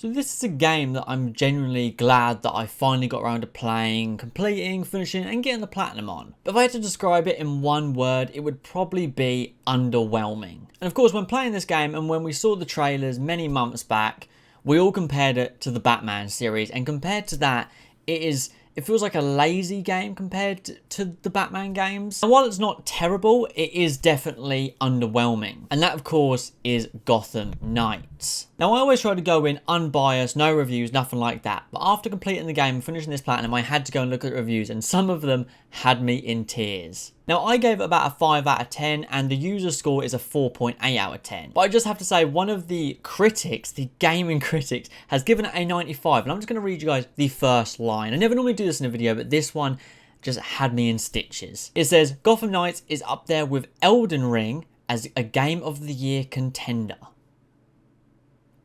So this is a game that I'm genuinely glad that I finally got around to playing, completing, finishing and getting the platinum on. But if I had to describe it in one word, it would probably be underwhelming. And of course, when playing this game and when we saw the trailers many months back, we all compared it to the Batman series, and compared to that, it feels like a lazy game compared to the Batman games. And while it's not terrible, it is definitely underwhelming. And that, of course, is Gotham Knights. Now, I always try to go in unbiased, no reviews, nothing like that. But after completing the game and finishing this platinum, I had to go and look at the reviews, and some of them had me in tears. Now, I gave it about a 5 out of 10, and the user score is a 4.8 out of 10. But I just have to say, one of the critics, the gaming critics, has given it a 95. And I'm just going to read you guys the first line. I never normally do this in a video, but this one just had me in stitches. It says, Gotham Knights is up there with Elden Ring as a Game of the Year contender.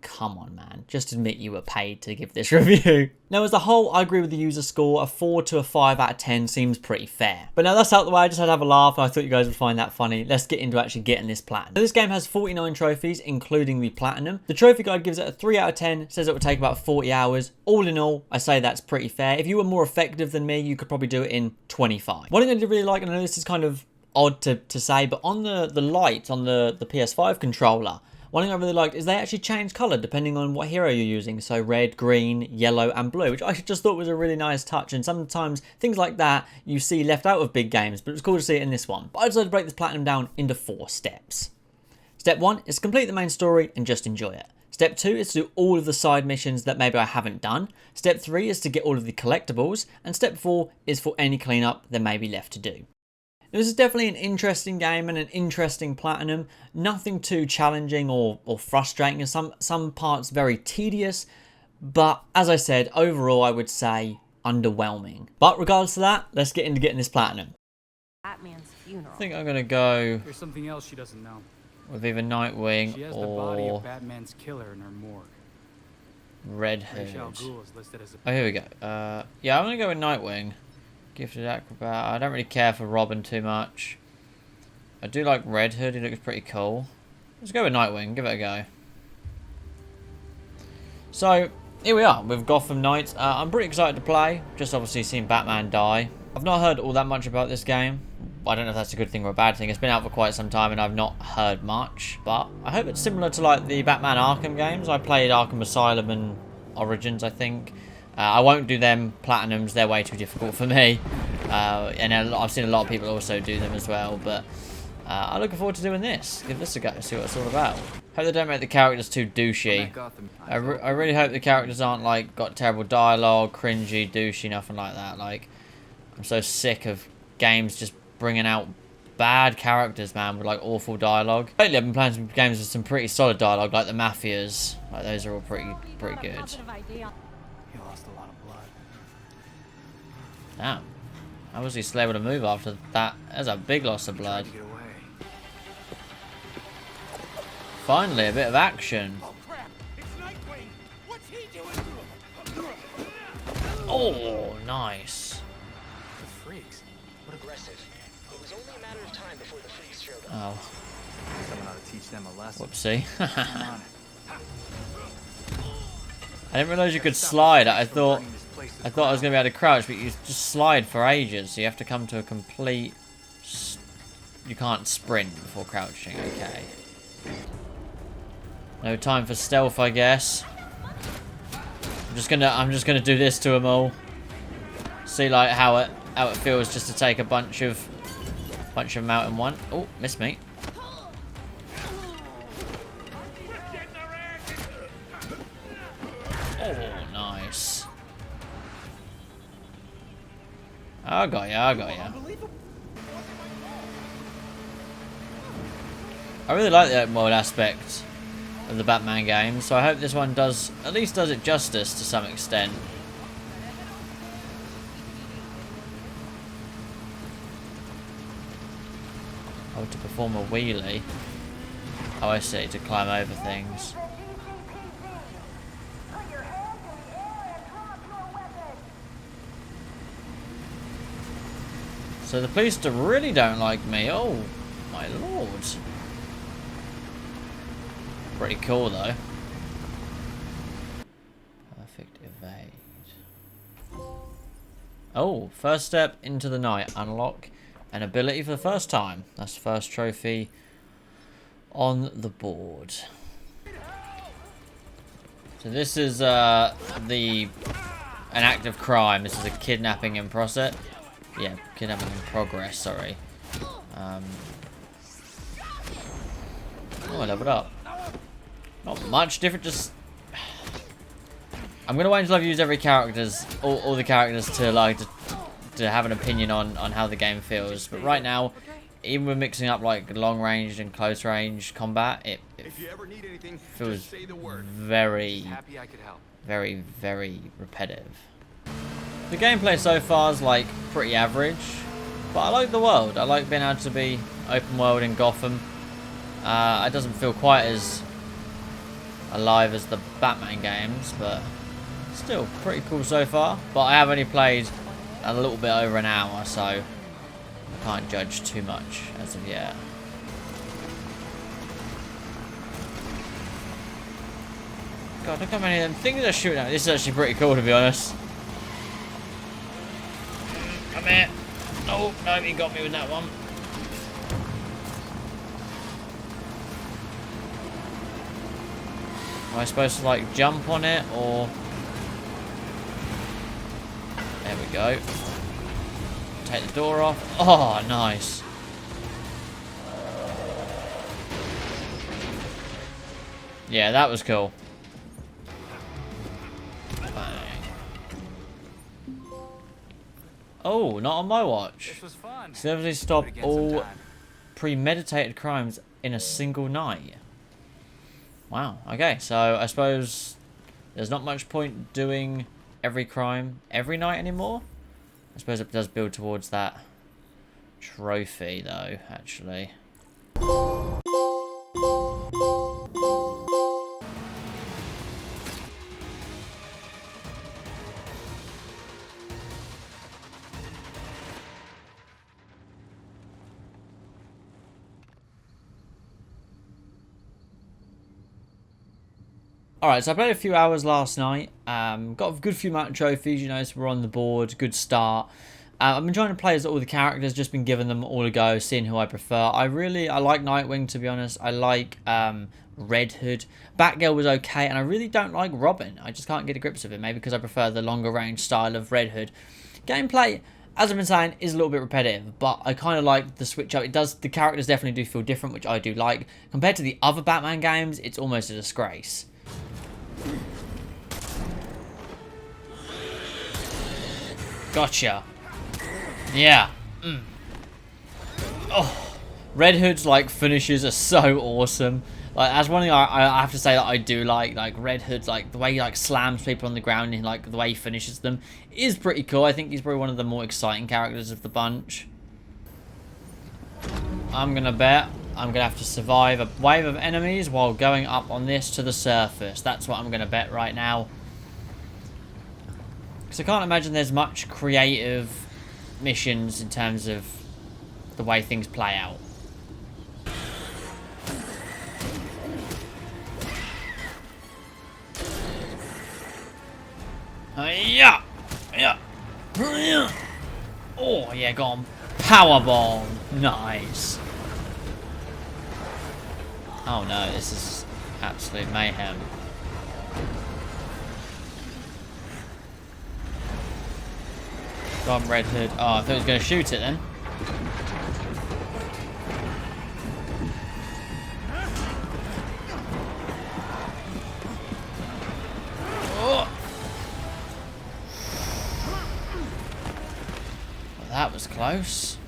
Come on, man. Just admit you were paid to give this review. Now, as a whole, I agree with the user score. A 4 to a 5 out of 10 seems pretty fair. But now that's out the way, I just had to have a laugh. I thought you guys would find that funny. Let's get into actually getting this platinum. So this game has 49 trophies, including the platinum. The trophy guide gives it a 3 out of 10. Says it would take about 40 hours. All in all, I say that's pretty fair. If you were more effective than me, you could probably do it in 25. One thing I did really like, and I know this is kind of odd to say, but on the light on the PS5 controller, one thing I really liked is they actually change colour depending on what hero you're using. So red, green, yellow and blue, which I just thought was a really nice touch. And sometimes things like that you see left out of big games, but it's cool to see it in this one. But I decided to break this platinum down into 4 steps. Step 1 is complete the main story and just enjoy it. Step 2 is to do all of the side missions that maybe I haven't done. Step 3 is to get all of the collectibles. And step 4 is for any cleanup that may be left to do. This is definitely an interesting game and an interesting platinum. Nothing too challenging or frustrating. Some parts very tedious. But as I said, overall I would say underwhelming. But regardless of that, let's get into getting this platinum. Batman's funeral. I think I'm going to go There's something else she doesn't know. with either Nightwing She has the body or of Batman's killer in her morgue. Red Ra's al Hood. Ghul is listed as a Oh, here we go. Yeah, I'm going to go with Nightwing. Gifted Acrobat. I don't really care for Robin too much. I do like Red Hood. He looks pretty cool. Let's go with Nightwing. Give it a go. So, here we are with Gotham Knights. I'm pretty excited to play. Just obviously seen Batman die. I've not heard all that much about this game. I don't know if that's a good thing or a bad thing. It's been out for quite some time and I've not heard much. But I hope it's similar to like the Batman Arkham games. I played Arkham Asylum and Origins, I think. I won't do them platinums, they're way too difficult for me. And I've seen a lot of people also do them as well, but I'm looking forward to doing this. Give this a go, see what it's all about. Hope they don't make the characters too douchey. I really hope the characters aren't like got terrible dialogue, cringy, douchey, nothing like that. Like, I'm so sick of games just bringing out bad characters, man, with like awful dialogue. Lately I've been playing some games with some pretty solid dialogue, like the Mafias. Like, those are all pretty good. He lost a lot of blood. Damn. How was he still able to move after that? That's a big loss of blood. Tried to get away. Finally, a bit of action. Oh crap! It's Nightwing! What's he doing? Oh, nice. The freaks. What aggressive. It was only a matter of time before the freaks showed up. Oh, Someone ought to teach them a lesson. whoopsie. Come on. I didn't realise you could slide. I thought I was going to be able to crouch, but you just slide for ages. So you have to come to a complete... You can't sprint before crouching. Okay. No time for stealth, I guess. I'm just gonna do this to them all. See like how it feels just to take a bunch of them out in one. Oh, missed me. Oh, nice. I got ya. I really like the open world aspect of the Batman game, so I hope this one at least does it justice to some extent. Oh, to perform a wheelie. Oh, I see, to climb over things. So the police really don't like me. Oh, my lord. Pretty cool, though. Perfect evade. Oh, first step into the night. Unlock an ability for the first time. That's the first trophy on the board. So this is an act of crime. This is a kidnapping in process. Yeah, kidnapping in progress, sorry. Oh, I leveled up. Not much different, just... I'm gonna wait until I've used every character's, all the characters to like to have an opinion on how the game feels. But right now, even with mixing up like long range and close range combat, it feels very, very repetitive. The gameplay so far is like pretty average, but I like the world. I like being able to be open world in Gotham. It doesn't feel quite as alive as the Batman games, but still pretty cool so far. But I have only played a little bit over an hour, so I can't judge too much as of yet. God, look how many of them things are shooting at. This is actually pretty cool, to be honest. Come here. Oh, no, he got me with that one. Am I supposed to like jump on it, or... There we go. Take the door off. Oh, nice. Yeah, that was cool. Bang. Oh, not on my watch. This was fun. Successfully stop Do it again all sometime. premeditated crimes in a single night. Wow. Okay, so I suppose there's not much point doing every crime every night anymore. I suppose it does build towards that trophy, though, actually. Alright, so I played a few hours last night. Got a good few amount of trophies, you know, so we're on the board. Good start. I've been trying to play as all the characters, just been giving them all a go, seeing who I prefer. I like Nightwing, to be honest. I like Red Hood. Batgirl was okay, and I really don't like Robin. I just can't get a grips of it, maybe because I prefer the longer range style of Red Hood. Gameplay, as I've been saying, is a little bit repetitive, but I kind of like the switch up. The characters definitely do feel different, which I do like. Compared to the other Batman games, it's almost a disgrace. Gotcha. Yeah. Oh, Red Hood's like finishes are so awesome. Like, that's one thing I have to say that I do like Red Hood, like the way he like slams people on the ground and like the way he finishes them is pretty cool. I think he's probably one of the more exciting characters of the bunch. I'm gonna bet I'm gonna have to survive a wave of enemies while going up on this to the surface. That's what I'm gonna bet right now. Because I can't imagine there's much creative missions in terms of the way things play out. Yeah, yeah, yeah. Oh yeah, got him. Powerbomb, nice. Oh no, this is absolute mayhem. Go on, Red Hood. Oh, I thought he was going to shoot it then. Oh. Well, that was close.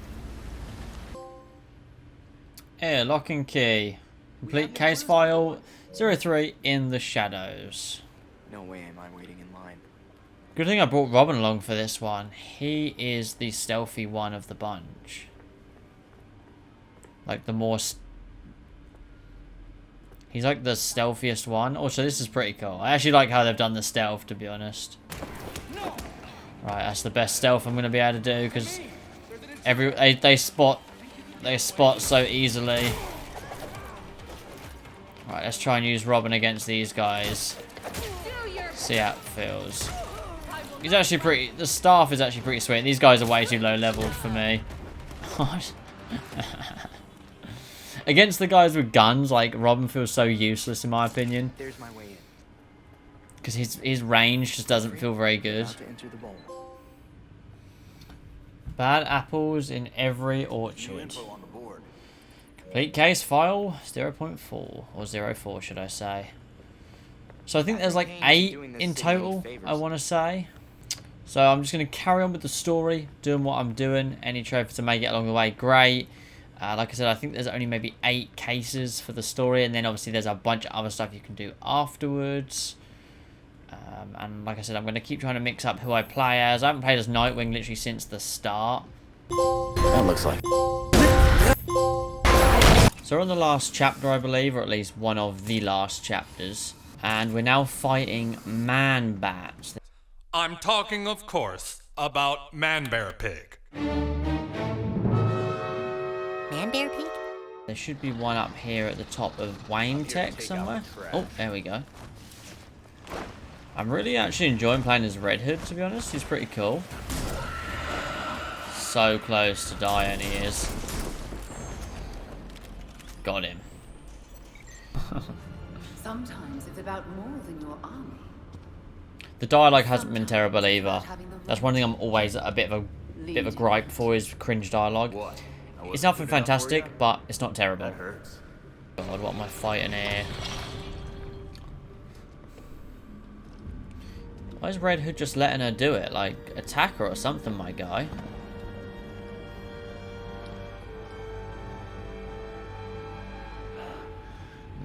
Yeah, lock and key. Complete case file 03 in the shadows. No way am I waiting in line. Good thing I brought Robin along for this one. He is the stealthy one of the bunch. Like the more... He's like the stealthiest one. Also, this is pretty cool. I actually like how they've done the stealth, to be honest. Right, that's the best stealth I'm going to be able to do, because they spot so easily. Right, let's try and use Robin against these guys. Do your See how it feels. He's actually pretty... The staff is actually pretty sweet. These guys are way too low leveled for me. Against the guys with guns, like, Robin feels so useless in my opinion. There's my way in. Because his range just doesn't feel very good. About to enter the vault. Bad apples in every orchard. Info on the board. Complete case file 0.4 or 04 should I say. So I think there's like 8 in total, I want to say. So I'm just going to carry on with the story, doing what I'm doing. Any trophies to make it along the way, great. Like I said, I think there's only maybe 8 cases for the story, and then obviously there's a bunch of other stuff you can do afterwards. And like I said, I'm going to keep trying to mix up who I play as. I haven't played as Nightwing literally since the start. That looks like. So we're on the last chapter, I believe, or at least one of the last chapters. And we're now fighting man-bats. I'm talking, of course, about Man-Bear Pig. Man-bear pig? There should be one up here at the top of Wayne Tech somewhere. Oh, there we go. I'm really actually enjoying playing as Red Hood, to be honest. He's pretty cool. So close to dying he is. Got him. Sometimes it's about more than your army. The dialogue hasn't been terrible either. That's one thing I'm always a bit of a gripe for is cringe dialogue. It's nothing fantastic, but it's not terrible. God, what am I fighting here? Why is Red Hood just letting her do it? Like, attack her or something, my guy.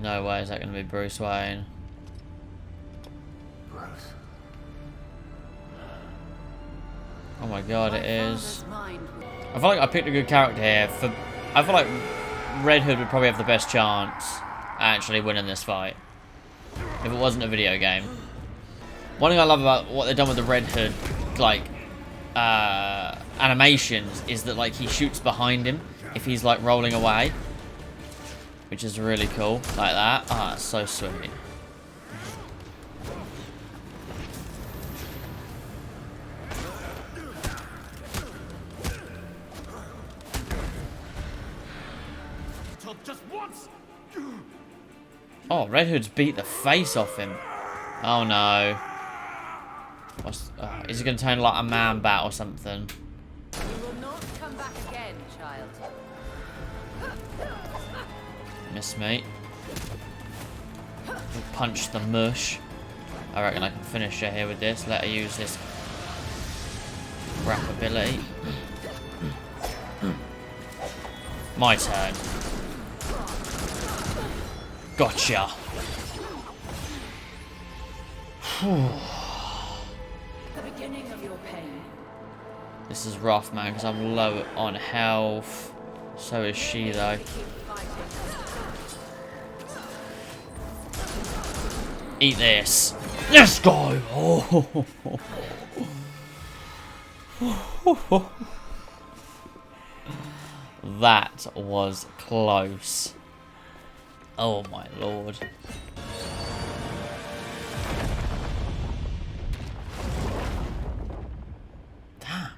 No way is that going to be Bruce Wayne. Oh my god, it is. I feel like I picked a good character here. I feel like Red Hood would probably have the best chance at actually winning this fight. If it wasn't a video game. One thing I love about what they've done with the Red Hood, like, animations, is that, like, he shoots behind him if he's, like, rolling away. Which is really cool, like that. Ah, it's so sweet. Oh, Red Hood's beat the face off him. Oh no. Is he going to turn like a man bat or something? You will not come back again, child. Miss me. Punch the mush. I reckon I can finish her here with this. Let her use this crap ability. My turn. Gotcha. The beginning of your pain. This is rough, man, because I'm low on health. So is she, though. Eat this. Let's go. Oh. That was close. Oh my lord. Damn.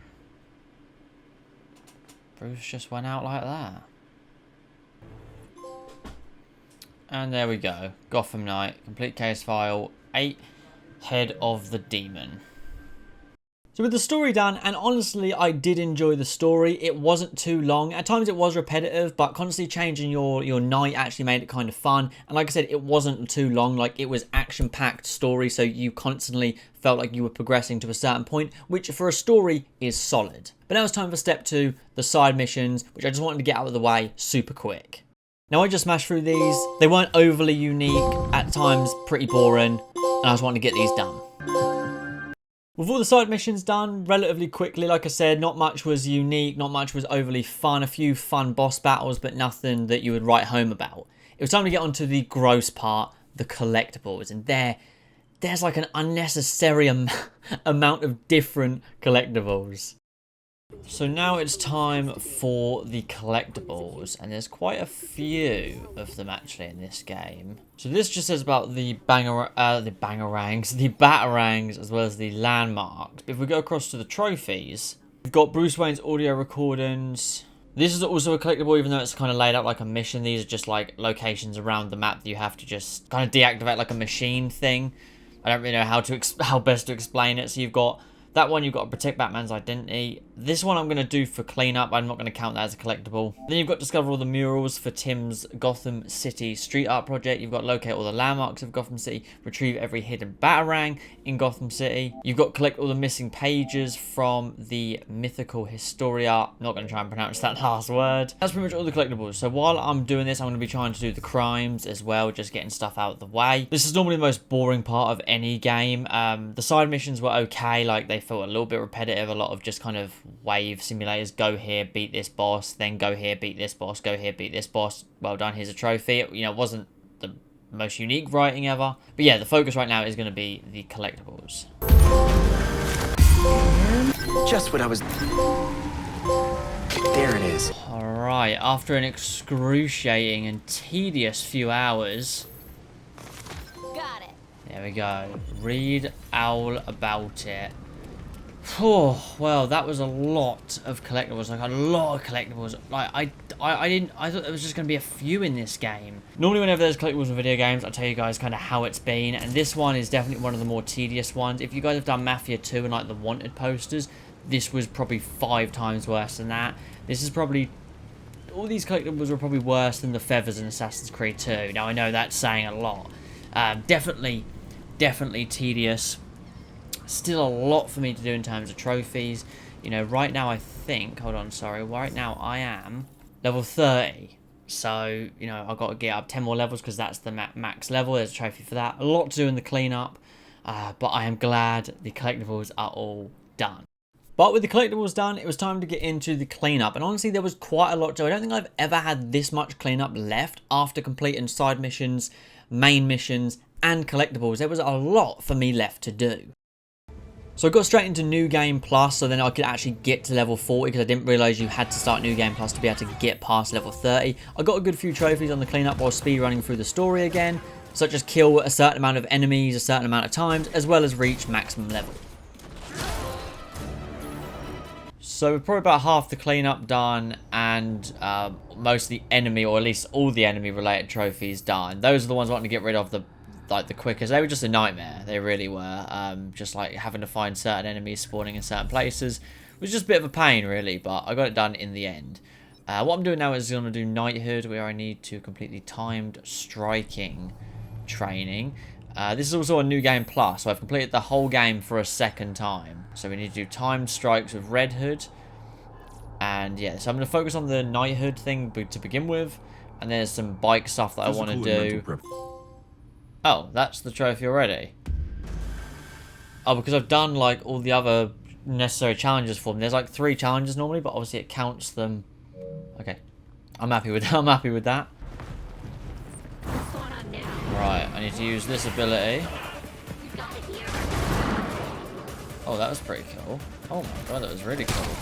Bruce just went out like that. And there we go. Gotham Knight. Complete case file 8. Head of the Demon. So with the story done, and honestly I did enjoy the story. It wasn't too long. At times it was repetitive, but constantly changing your night actually made it kind of fun. And like I said, it wasn't too long. Like, it was action-packed story, so you constantly felt like you were progressing to a certain point, which for a story is solid. But now it's time for step 2, the side missions, which I just wanted to get out of the way super quick. Now I just smashed through these. They weren't overly unique, at times pretty boring, and I just wanted to get these done. With all the side missions done relatively quickly, like I said, not much was unique, not much was overly fun. A few fun boss battles, but nothing that you would write home about. It was time to get onto the gross part, the collectibles, and there's like an unnecessary amount of different collectibles. So now it's time for the collectibles, and there's quite a few of them actually in this game. So this just says about the batarangs, as well as the landmarks. But if we go across to the trophies, we've got Bruce Wayne's audio recordings. This is also a collectible, even though it's kind of laid out like a mission. These are just like locations around the map that you have to just kind of deactivate, like a machine thing. I don't really know how best to explain it. So you've got that one, you've got to protect Batman's identity. This one I'm going to do for cleanup. I'm not going to count that as a collectible. Then you've got discover all the murals for Tim's Gotham City street art project. You've got locate all the landmarks of Gotham City. Retrieve every hidden Batarang in Gotham City. You've got collect all the missing pages from the mythical Historia. I'm not going to try and pronounce that last word. That's pretty much all the collectibles. So while I'm doing this, I'm going to be trying to do the crimes as well, just getting stuff out of the way. This is normally the most boring part of any game. The side missions were okay, like they felt a little bit repetitive, a lot of just kind of wave simulators. Go here, beat this boss, then go here, beat this boss, go here, beat this boss. Well done, here's a trophy. You know, it wasn't the most unique writing ever. But yeah, the focus right now is going to be the collectibles. Just what I was... There it is. Alright, after an excruciating and tedious few hours... Got it. There we go. Read all about it. Oh, well, that was a lot of collectibles, like a lot of collectibles. Like, I thought there was just going to be a few in this game. Normally, whenever there's collectibles in video games, I tell you guys kind of how it's been, and this one is definitely one of the more tedious ones. If you guys have done Mafia 2 and like the Wanted posters, this was probably 5 times worse than that. This is probably... All these collectibles were probably worse than the feathers in Assassin's Creed 2. Now, I know that's saying a lot. Definitely tedious. Still a lot for me to do in terms of trophies. You know, right now I think... Hold on, sorry. Right now I am level 30. So, you know, I've got to get up 10 more levels because that's the max level. There's a trophy for that. A lot to do in the cleanup. But I am glad the collectibles are all done. But with the collectibles done, it was time to get into the cleanup. And honestly, there was quite a lot to do. I don't think I've ever had this much cleanup left after completing side missions, main missions, and collectibles. There was a lot for me left to do. So I got straight into New Game Plus, so then I could actually get to level 40, because I didn't realise you had to start New Game Plus to be able to get past level 30. I got a good few trophies on the cleanup while speedrunning through the story again, such as kill a certain amount of enemies a certain amount of times, as well as reach maximum level. So we're probably about half the cleanup done, and most of the enemy, or at least all the enemy related trophies done. Those are the ones I want to get rid of the quickest. They were just a nightmare. They really were. Just like having to find certain enemies spawning in certain places was just a bit of a pain, really. But I got it done in the end. What I'm doing now is going to do knighthood, where I need to complete the timed striking training. This is also a New Game Plus, so I've completed the whole game for a second time. So we need to do timed strikes with Red Hood. And yeah, so I'm going to focus on the knighthood thing to begin with. And there's some bike stuff that I want to do. Oh, that's the trophy already. Oh, because I've done like all the other necessary challenges for them. There's like 3 challenges normally, but obviously it counts them. Okay, I'm happy with that. I'm happy with that. Right, I need to use this ability. Oh, that was pretty cool. Oh my god, that was really cool.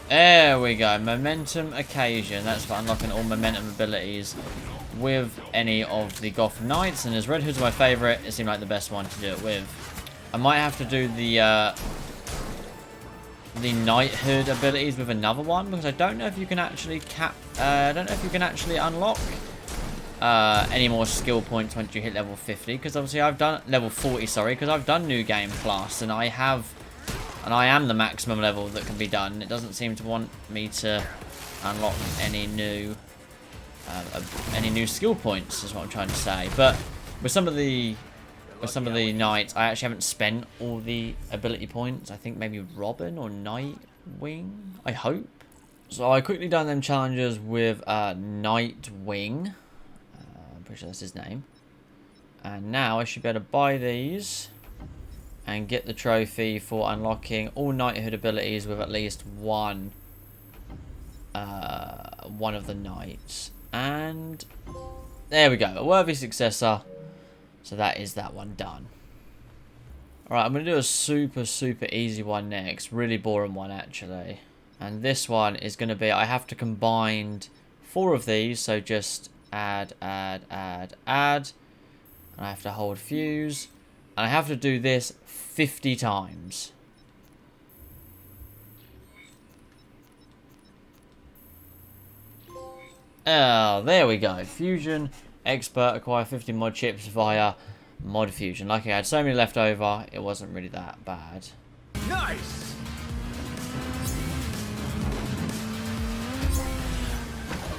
There we go. Momentum occasion. That's for unlocking all momentum abilities with any of the Gotham Knights. And as Red Hood's my favourite, it seemed like the best one to do it with. I might have to do the knighthood abilities with another one, because I don't know if you can actually unlock any more skill points once you hit level 50. Because obviously I've done level 40. Sorry, because I've done New Game Plus, and I am the maximum level that can be done. It doesn't seem to want me to unlock any new skill points, is what I'm trying to say. But with some of the knights, I actually haven't spent all the ability points. I think maybe Robin or Nightwing, I hope. So I quickly done them challenges with Nightwing. I'm pretty sure that's his name. And now I should be able to buy these and get the trophy for unlocking all knighthood abilities with at least one of the knights. And there we go, a worthy successor. So that is that one done. Alright, I'm going to do a super easy one next. Really boring one, actually. And this one is going to be, I have to combine 4 of these. So just add. And I have to hold fuse. And I have to do this 50 times. Oh, there we go. Fusion Expert, acquire 50 mod chips via mod fusion. Like I had so many left over, it wasn't really that bad. Nice!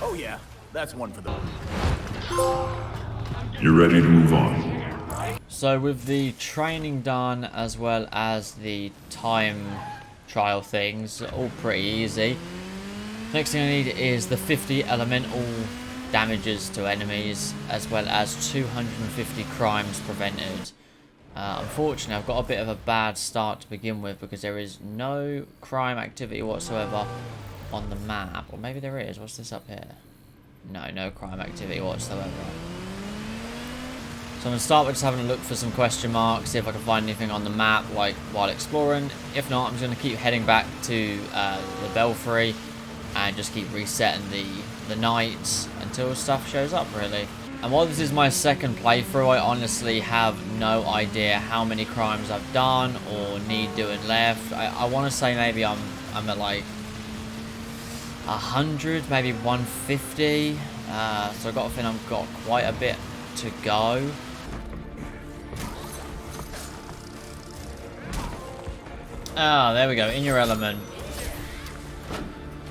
Oh yeah, that's one for the... You're ready to move on. So with the training done as well as the time trial things, all pretty easy. Next thing I need is the 50 elemental damages to enemies as well as 250 crimes prevented. Unfortunately, I've got a bit of a bad start to begin with because there is no crime activity whatsoever on the map. Or maybe there is. What's this up here? No crime activity whatsoever. So I'm going to start with just having a look for some question marks, see if I can find anything on the map like while exploring. If not, I'm just going to keep heading back to the Belfry and just keep resetting the nights until stuff shows up, really. And while this is my second playthrough, I honestly have no idea how many crimes I've done or need doing left. I want to say maybe I'm at like 100, maybe 150. So I've got to think I've got quite a bit to go. Ah, there we go, in your element.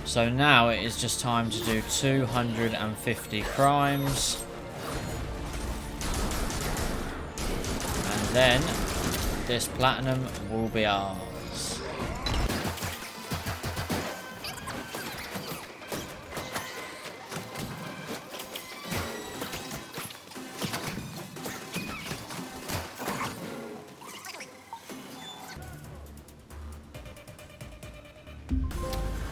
So now it is just time to do 250 crimes. And then this platinum will be ours.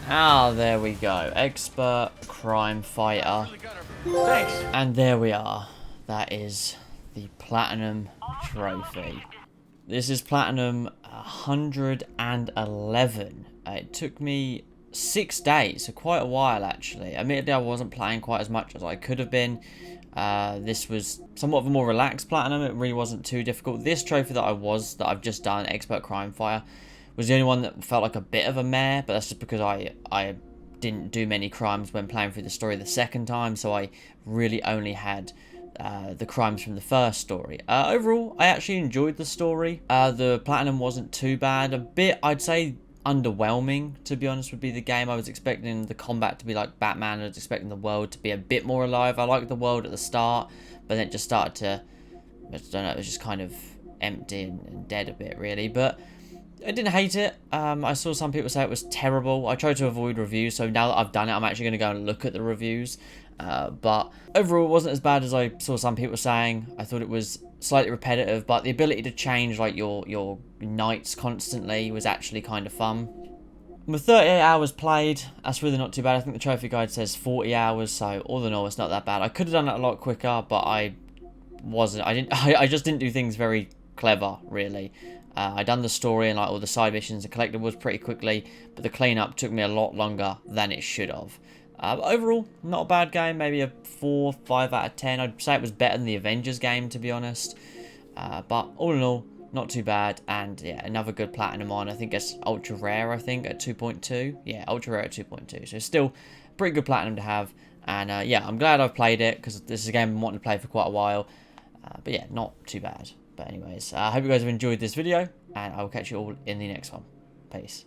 Ah, there we go. Expert crime fighter. Thanks! And there we are. That is the platinum trophy. This is platinum 111. It took me 6 days, so quite a while actually. Admittedly, I wasn't playing quite as much as I could have been. This was somewhat of a more relaxed platinum. It really wasn't too difficult. This trophy that I've just done, Expert Crime Fighter, was the only one that felt like a bit of a meh, but that's just because I didn't do many crimes when playing through the story the second time, so I really only had the crimes from the first story. Overall, I actually enjoyed the story. The platinum wasn't too bad. A bit, I'd say, underwhelming, to be honest, would be the game. I was expecting the combat to be like Batman. I was expecting the world to be a bit more alive. I liked the world at the start, but then it just started to, I don't know, it was just kind of empty and dead a bit, really. But I didn't hate it. I saw some people say it was terrible. I tried to avoid reviews, so now that I've done it, I'm actually going to go and look at the reviews. But overall, it wasn't as bad as I saw some people saying. I thought it was slightly repetitive, but the ability to change like your nights constantly was actually kind of fun. With 38 hours played, that's really not too bad. I think the trophy guide says 40 hours, so all in all, it's not that bad. I could have done it a lot quicker, but I just didn't do things very clever, really. I done the story and like all the side missions and collectibles pretty quickly, but the cleanup took me a lot longer than it should have. But overall, not a bad game. Maybe a 4, 5 out of 10. I'd say it was better than the Avengers game, to be honest. But all in all, not too bad. And yeah, another good platinum on. I think it's ultra rare. I think at 2.2. Yeah, ultra rare at 2.2. So still pretty good platinum to have. And yeah, I'm glad I've played it because this is a game I've been wanting to play for quite a while. But yeah, not too bad. But anyways, I hope you guys have enjoyed this video, and I will catch you all in the next one. Peace.